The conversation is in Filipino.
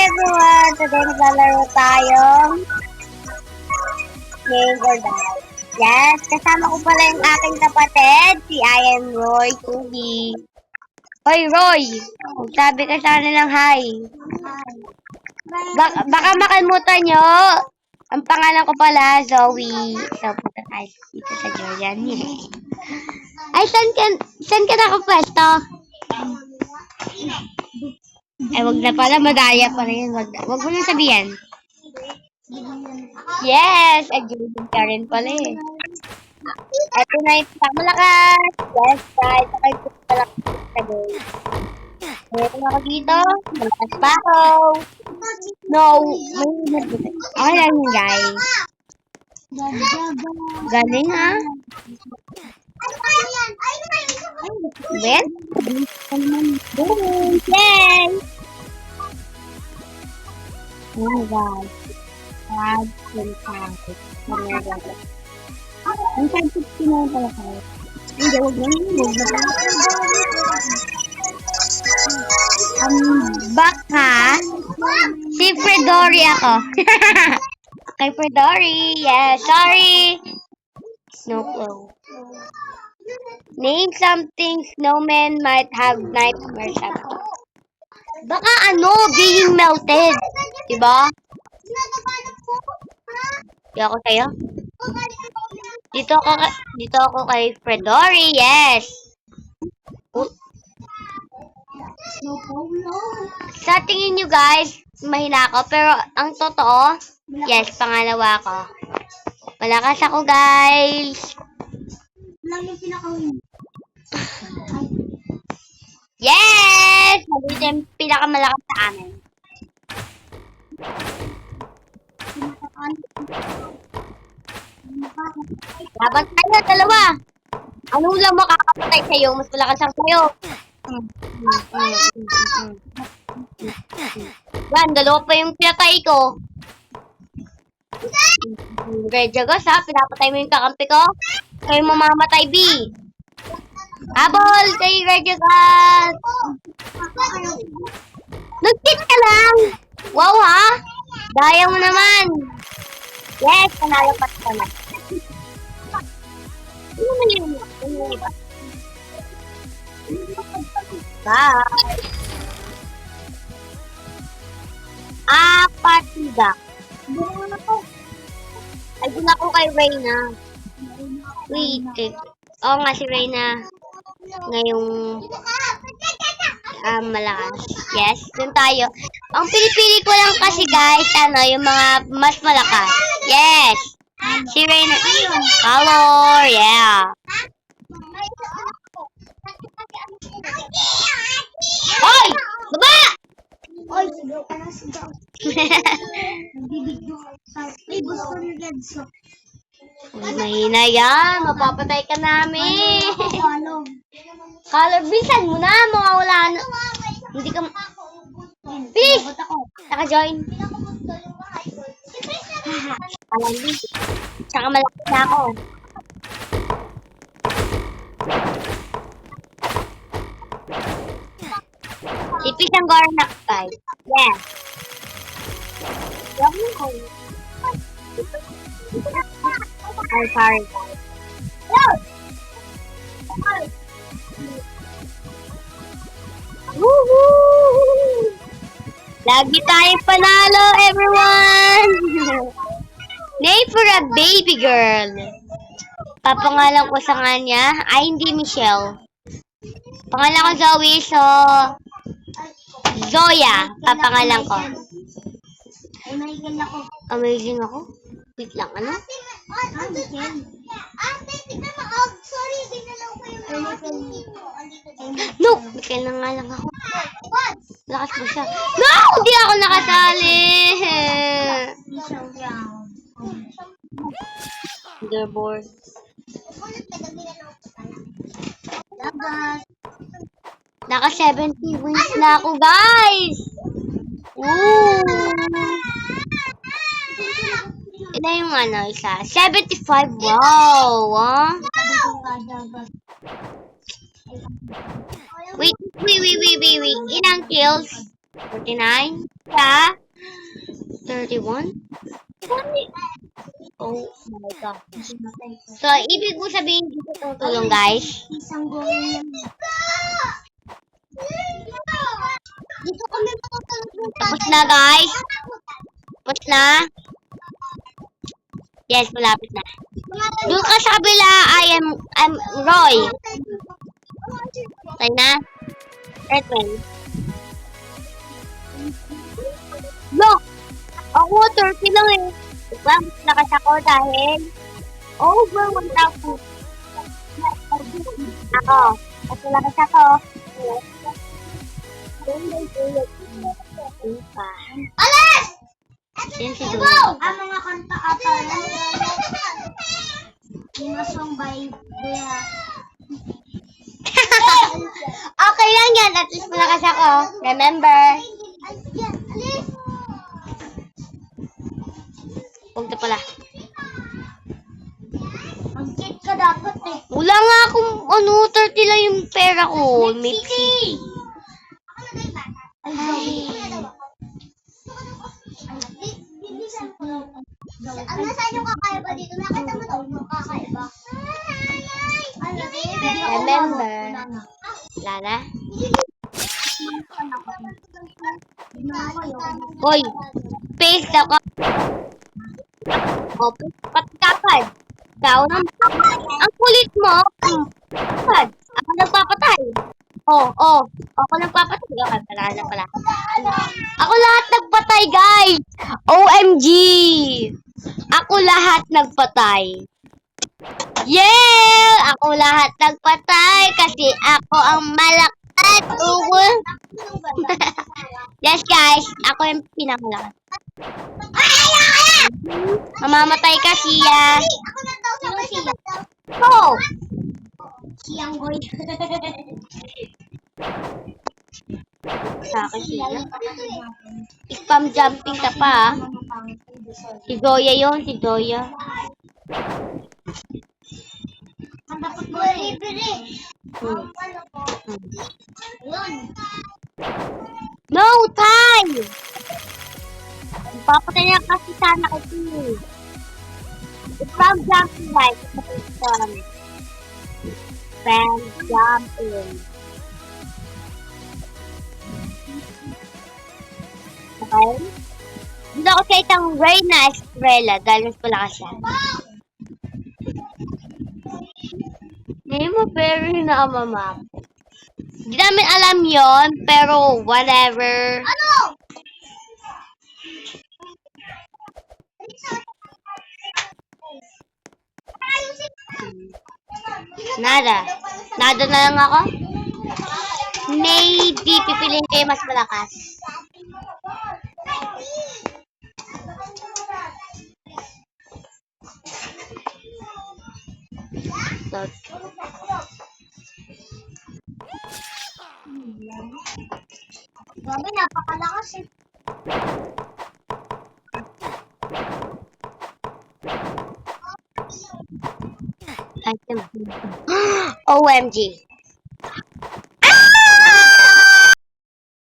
everyone! Today naglalaro tayong Game or Die. Yes, kasama ko pala yung aking kapatid, si Ian Roy Tugi. Hoy Roy! Sabi ka sana ng hi. Baka makalimutan nyo. Ang pangalan ko pala, Zoe. So, punta tayo dito sa Jordan. Ay, saan ka nakapwesto? Ay, wag na pala. Madaya pa rin. Wag mo na sabihan. Yes! Ay, Jordan ka rin pala eh. Ito na yung pamalakas. Yes, guys. Okay, palakas sa game. Meron ako dito. Malakas pa ako. No. Okay lang yun, guys. Galing, ha? Wait. Yay! Oh my God. God, fantastic. Ang fantastic na yung pala kayo. Hindi, huwag na. Baka si Fredori ako. Kay Fredori. Yeah, sorry. Snowflow. Name something snowmen might have nightmares about. Baka being melted. Diba? Di ako sa'yo. Dito ako kay Fredori. Yes. Sa tingin nyo guys, mahina ako. Pero ang totoo, yes, pangalawa ko. Malakas ako guys. Yes! Mabilis yung pinakamalakas sa amin. Laban tayo, dalawa. Ano lang makakapatay sa'yo? Mas malakas ang sa'yo. Yan, dalawa pa yung pinatay ko. Rejagas ha, pinapatay mo yung kakampi ko. Kayo mamamatay, B. Habol kay Rejagas. Nag-hit ka lang. Wow ha. Daya mo naman. Yes, panalo pa ito na. Bye. Apatiga. Ay, dun ako kay Reyna. Wait. Oo nga si Reyna. Ngayong malakas. Yes, dun tayo. Ang pinipili ko lang kasi guys, yung mga mas malakas. Yes. Si Reyna. Color, yeah. Hoy! Baba! Hoy, sigaw ka na, sigaw. Ay, gusto ni Gedso. Uy, mahina yan. Mapapatay ka namin. Color, bisan mo na. Mawawala na. Hindi ka... Please! Naka-join. Tsaka malaki na ako. Ipis ang Garnak guys. Yes. I'm sorry guys. Woohoo! Lagi tayong panalo everyone! Name for a baby girl. Papangalan ko sa kanya ay hindi Michelle. Pangalan ko Zoe, so Zoya, papangalan ko. Amazing ako? Wait lang, ano? No! Kaya na nga lang ako. Lakas mo siya. No! Hindi ako nakasali! Leaderboard. Naka 70 wins na ako, guys! Ooh! Ito yung isa. 75, wow! Wait. Ilang kills? 49. Sa 31. Oh my God. So, ibig mo sabihin dito tutulong, guys? Isang gawin lang. Dito kami matutulog. Tapos na, guys. Tapos na. Yes, malapit na. Doon ka sa kabila, I'm Roy. Tayo na. Redman. Look! Ako, 30 lang eh. Diba, mas lakas ako dahil over 1,000. Ako. Mas lakas ako. Alas! Yan si Go! Dulo. Ang mga kanta ata yan. Inasong by Kuya. Okay lang yan. At least malakas ako. Remember. Ayan, alis! Huwag na pala. Mag-cheat ka dapat eh. Wala nga akong 30 lang yung pera ko. Mixi. Ay. Ano sa inyo kakaiba dito? Nakita mo ito? Kakaiba. Remember. Wala na. Hoy. Space daw ka. O, patikapad. Ikaw naman. Ang kulit mo. Kapad. Ako nagpapatay. Ako nagpapatay. Okay, pala. Ako lahat nagpatay, guys. OMG. Ako lahat nagpatay. Yeah! Ako lahat nagpatay kasi ako ang malakas. Yes, guys. Ako yung pinakamalakas. Mamamatay ka, Sia. Ako na daw sabay siya. Oh! Siyang boy. Sa akin, Sia. Spam jumping ka pa, ah. Si Zoya yun, si Zoya. Ang dapat mo libre. Yun. No time! Papatay na kasi sana kasi. Spam jumping, guys. Spam jumping. Okay? Dito ako sa isang Reyna Estrella dahil mas malakas siya. Hindi mo pero nakamamap. Hindi namin alam yon pero whatever. Ano? Nada. Nada na lang ako. Maybe pipiliin kayo mas malakas. So, Grabe, napakalakas eh. OMG.